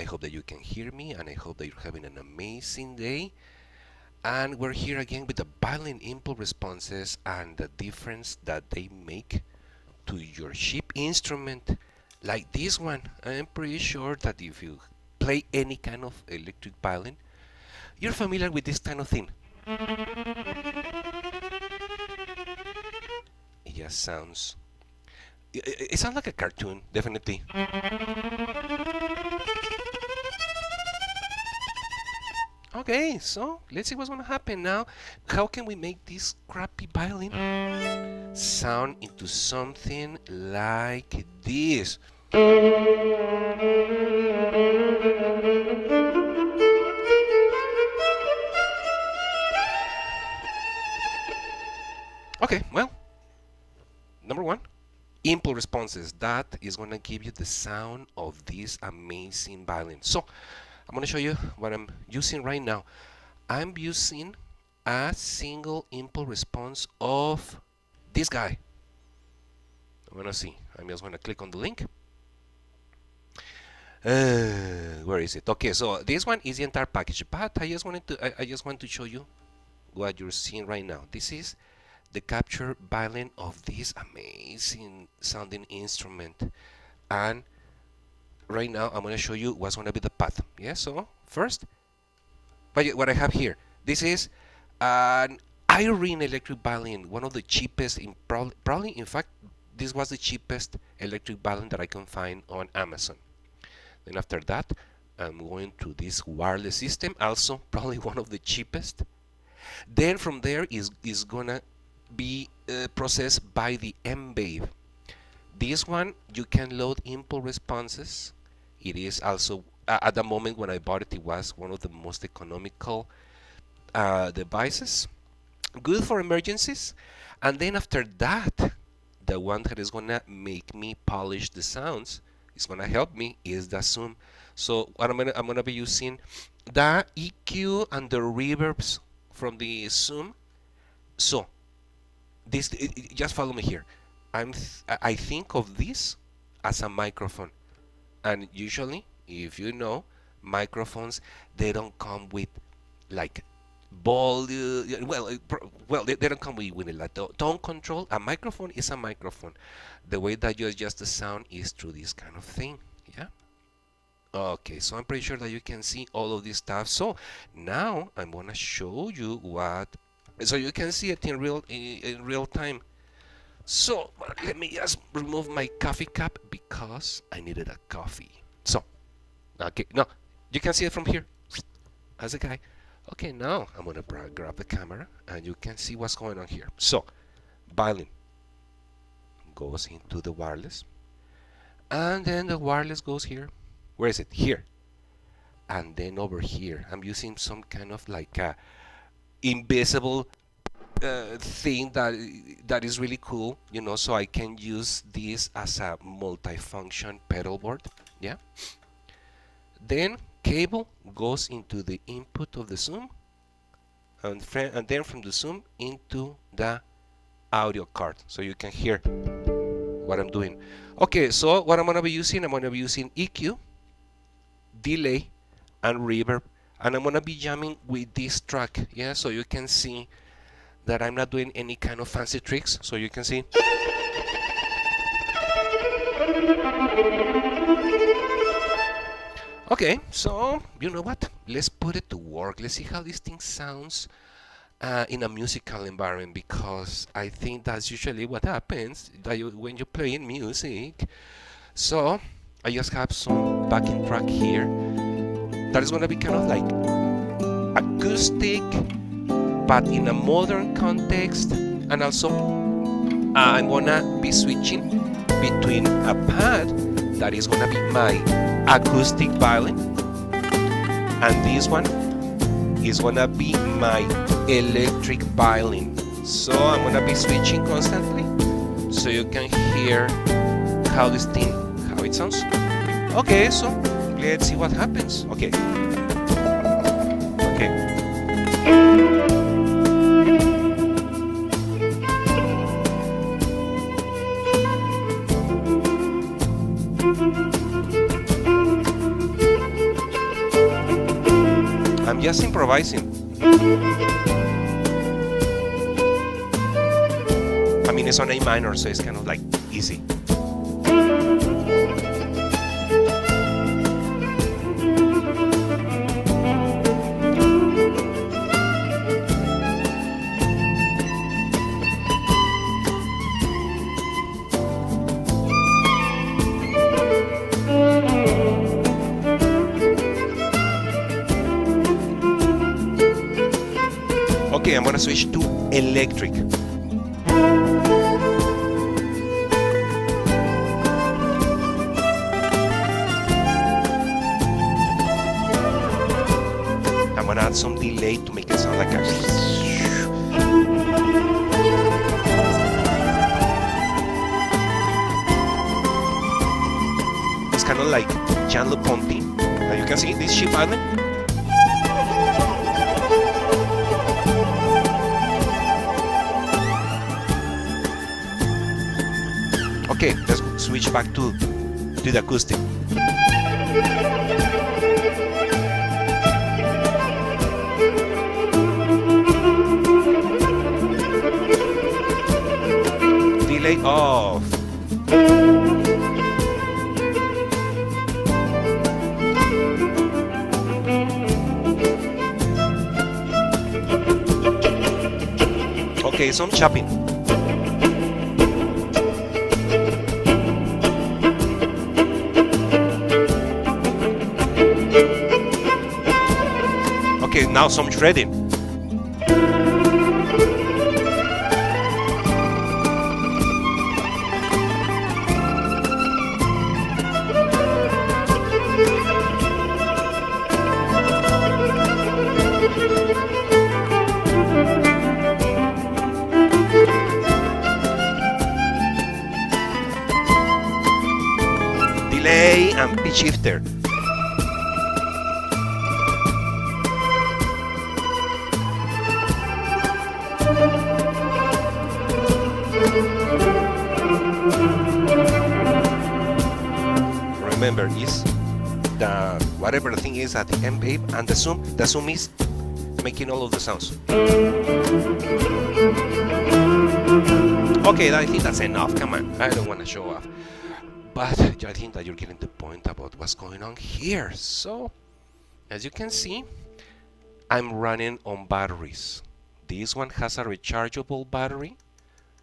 hope that you can hear me, and I hope that you're having an amazing day. And we're here again with the violin impulse responses and the difference that they make to your chip instrument, like this one. I'm pretty sure that if you play any kind of electric violin, you're familiar with this kind of thing. It just sounds... It sounds like a cartoon, definitely. Okay, so let's see what's gonna happen now. How can we make this crappy violin sound into something like this? Okay, well, number one, impulse responses. That is gonna give you the sound of this amazing violin. So I'm going to show you what I'm using right now. I'm using a single impulse response of this guy. I'm going to see. I'm just going to click on the link. Where is it? Okay, so this one is the entire package, but I just want to show you what you're seeing right now. This is the capture violin of this amazing sounding instrument, and right now I'm going to show you what's going to be the path. Yeah, so first, what I have here, this is an iron electric violin, one of the cheapest, probably in fact this was the cheapest electric violin that I can find on Amazon. Then after that, I'm going to this wireless system, also probably one of the cheapest. Then from there is gonna be processed by the M-VAVE. This one you can load impulse responses. It is also, at the moment when I bought it, it was one of the most economical devices. Good for emergencies. And then after that, the one that is gonna make me polish the sounds, is gonna help me, is the Zoom. So what I'm gonna be using the EQ and the reverbs from the Zoom. So this, just follow me here. I think of this as a microphone, and usually, if you know, microphones, they don't come with like volume. Well, they don't come with like tone control. A microphone is a microphone. The way that you adjust the sound is through this kind of thing. Yeah. Okay, so I'm pretty sure that you can see all of this stuff. So now I'm gonna show you what, so you can see it in real time. So let me just remove my coffee cup because I needed a coffee. So, okay, no, you can see it from here as a guy. Okay, now I'm gonna grab the camera and you can see what's going on here. So, violin goes into the wireless, and then the wireless goes here. Where is it? Here. And then over here, I'm using some kind of like a invisible thing that is really cool, you know, so I can use this as a multifunction pedal board. Yeah. Then cable goes into the input of the Zoom, and then from the Zoom into the audio card, so you can hear what I'm doing. Okay, so what I'm gonna be using, EQ, delay, and reverb, and I'm gonna be jamming with this track. Yeah, so you can see that I'm not doing any kind of fancy tricks, so you can see. Okay, so you know what? Let's put it to work. Let's see how this thing sounds in a musical environment, because I think that's usually what happens when you're playing music. So I just have some backing track here that is going to be kind of like acoustic, but in a modern context. And also I'm gonna be switching between a pad that is gonna be my acoustic violin, and this one is gonna be my electric violin. So I'm gonna be switching constantly so you can hear how this thing, how it sounds. Okay, so let's see what happens. Okay. I'm just improvising. I mean, it's on A minor, so it's kind of like easy. Okay, I'm gonna switch to electric. I'm gonna add some delay to make it sound like a... It's kind of like Gianluca Ponti. You can see this cheap violin. Okay, let's switch back to the acoustic. Delay off. Okay, some chopping. Okay, now some shredding. Delay and pitch shifter. Remember, is the whatever the thing is at the M-VAVE and the zoom. The zoom is making all of the sounds. Okay, I think that's enough. Come on, I don't want to show off, but I think that you're getting the point about what's going on here. So, as you can see, I'm running on batteries. This one has a rechargeable battery,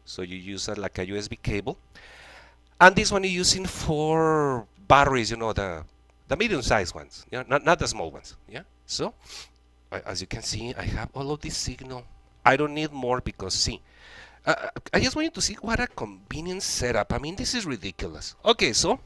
so you use it like a USB cable, and this one you're using for batteries, you know, the medium-sized ones, yeah, not the small ones, yeah. So, as you can see, I have all of this signal. I don't need more because see, I just want you to see what a convenient setup. I mean, this is ridiculous. Okay, so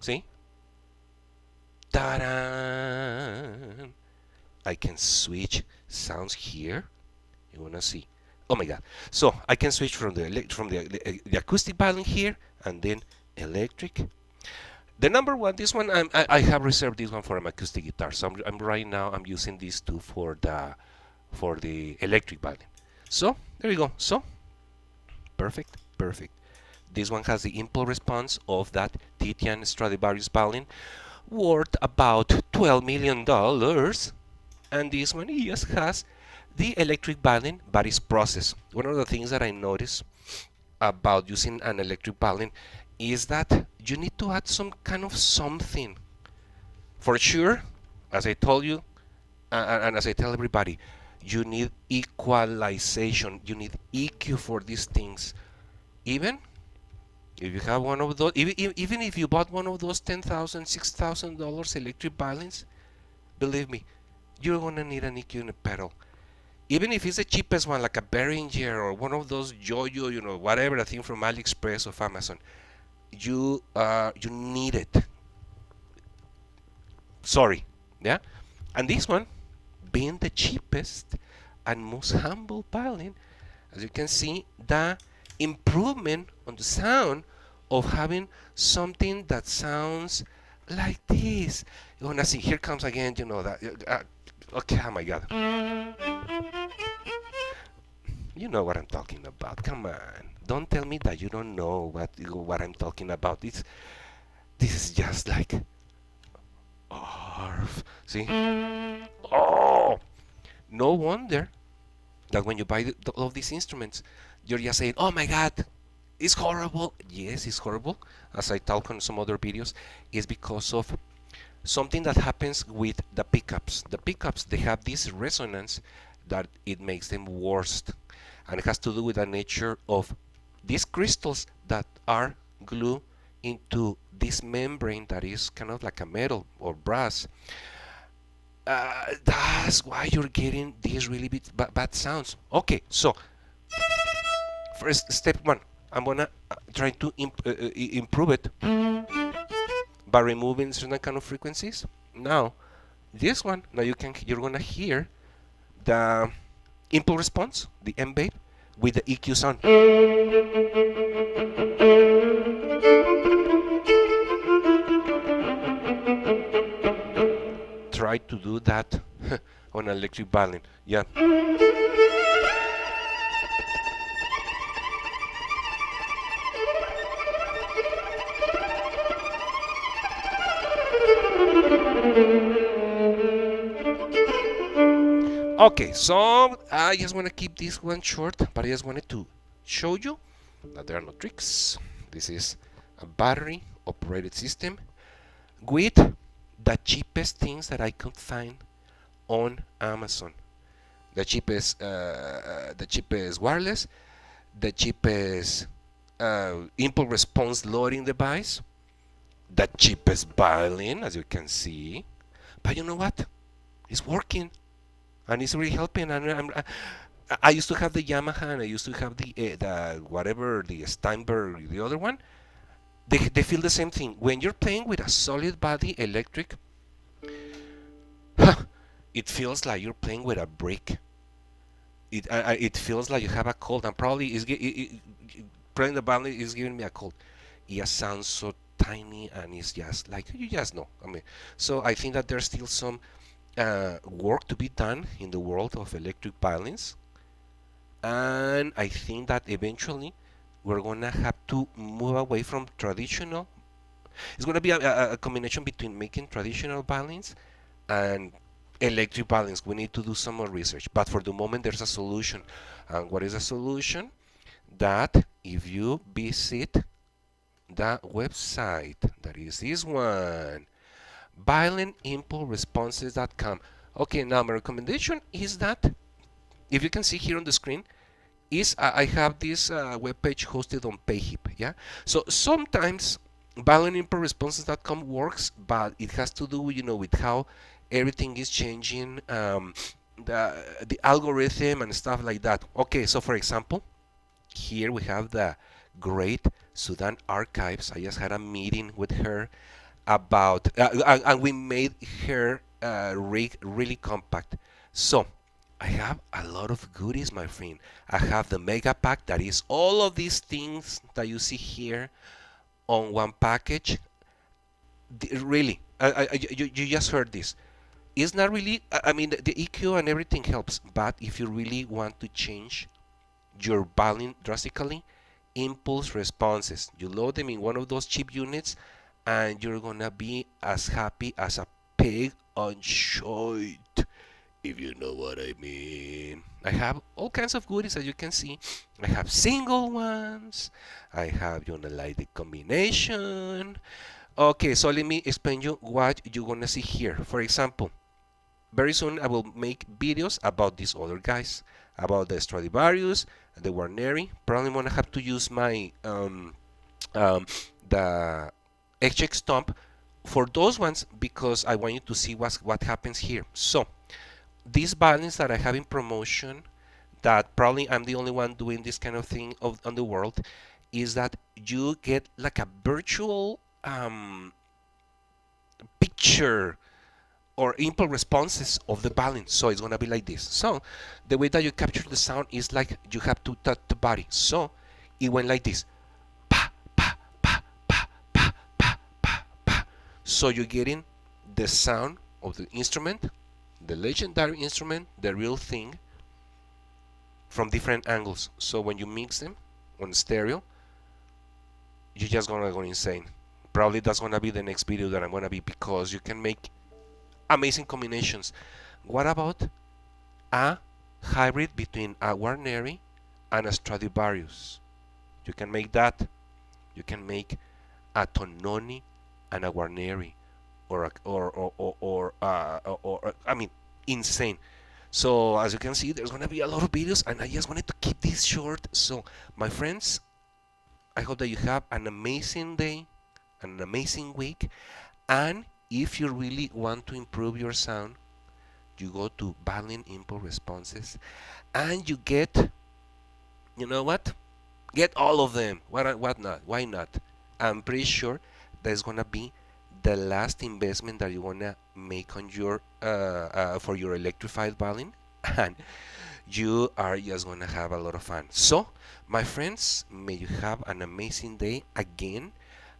see, ta-da! I can switch sounds here. You wanna see? Oh my God! So I can switch from the acoustic violin here, and then electric. The number one, this one I have reserved this one for an acoustic guitar. So I'm right now I'm using these two for the electric violin. So there you go. So perfect. This one has the impulse response of that Titian Stradivarius violin, worth about $12 million, and this one just has the electric violin, but it's processed. One of the things that I noticed about using an electric violin is that you need to add some kind of something. For sure, as I told you, and as I tell everybody, you need equalization, you need EQ for these things. Even if you have one of those, even if you bought one of those $10,000, $6,000 electric violins, believe me, you're gonna need an EQ in a pedal. Even if it's the cheapest one, like a Behringer or one of those Yo-Yo, you know, whatever, the thing from AliExpress or Amazon, you need it. Sorry, yeah. And this one, being the cheapest and most humble violin, as you can see, the improvement on the sound of having something that sounds like this. You wanna see? Here comes again. You know that. Okay. Oh my God. You know what I'm talking about. Come on. Don't tell me that you don't know what I'm talking about. This is just like ARF. See? Oh, no wonder that when you buy all of these instruments, you're just saying, "Oh my God, it's horrible." Yes, it's horrible. As I talk on some other videos, is because of something that happens with the pickups. The pickups, they have this resonance that it makes them worse, and it has to do with the nature of these crystals that are glued into this membrane that is kind of like a metal or brass. That's why you're getting these really bad sounds. Okay, so first step one, I'm gonna try to improve it by removing certain kind of frequencies. Now, this one, now you're gonna hear the impulse response, the M-VAVE, with the EQ sound. Try to do that on electric violin. Yeah. Okay, so I just want to keep this one short, but I just wanted to show you that there are no tricks. This is a battery operated system with the cheapest things that I could find on Amazon. The cheapest wireless, the cheapest impulse response loading device, the cheapest violin, as you can see. But you know what? It's working, and it's really helping. And I used to have the Yamaha, and I used to have the whatever, the Steinberg, the other one. They feel the same thing. When you're playing with a solid body electric, it feels like you're playing with a brick. It feels like you have a cold, and probably playing the violin is giving me a cold. It sounds so tiny, and it's just like, you just know. I mean, so I think that there's still some work to be done in the world of electric violins, and I think that eventually we're gonna have to move away from traditional. It's gonna be a combination between making traditional violins and electric violins. We need to do some more research, but for the moment there's a solution. And what is a solution? That if you visit the website, that is this one, violinimpulseresponses.com. Okay, now my recommendation is that, if you can see here on the screen, is I have this web page hosted on PayHip. Yeah, so sometimes violinimpulseresponses.com works, but it has to do with, with how everything is changing, the algorithm and stuff like that. Okay, so for example, here we have the great Sudan Archives. I just had a meeting with her about, and we made her rig really compact. So I have a lot of goodies, my friend. I have the mega pack, that is all of these things that you see here on one package. Really, you just heard this. It's not really, I mean, the EQ and everything helps, but if you really want to change your violin drastically, impulse responses, you load them in one of those cheap units, and you're gonna be as happy as a pig on shite, if you know what I mean. I have all kinds of goodies, as you can see. I have single ones, I have, like the combination. Okay, so let me explain you what you're gonna see here. For example, very soon I will make videos about these other guys, about the Stradivarius, the Warneri. Probably gonna have to use my the HX Stomp for those ones, because I want you to see what happens here. So these violins that I have in promotion, that probably I'm the only one doing this kind of thing on the world, is that you get like a virtual picture or impulse responses of the violin. So it's gonna be like this. So the way that you capture the sound is like you have to touch the body. So it went like this. Pa, pa, pa, pa, pa, pa, pa, pa. So you're getting the sound of the instrument, the legendary instrument, the real thing, from different angles. So when you mix them on stereo, you're just gonna go insane. Probably that's gonna be the next video that I'm gonna be, because you can make amazing combinations. What about a hybrid between a Guarneri and a Stradivarius? You can make that. You can make a Tononi and a Guarneri, or I mean, insane. So as you can see, there's gonna be a lot of videos, and I just wanted to keep this short. So my friends, I hope that you have an amazing day, an amazing week, and if you really want to improve your sound, you go to Violin Input Responses, and you get, you know what? Get all of them. What not? Why not? I'm pretty sure that's gonna be the last investment that you wanna make on your for your electrified violin, and you are just gonna have a lot of fun. So, my friends, may you have an amazing day again,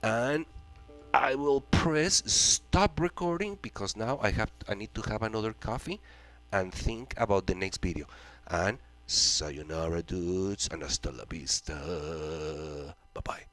and I will press stop recording because now I need to have another coffee and think about the next video. And sayonara, dudes, and hasta la vista. Bye bye.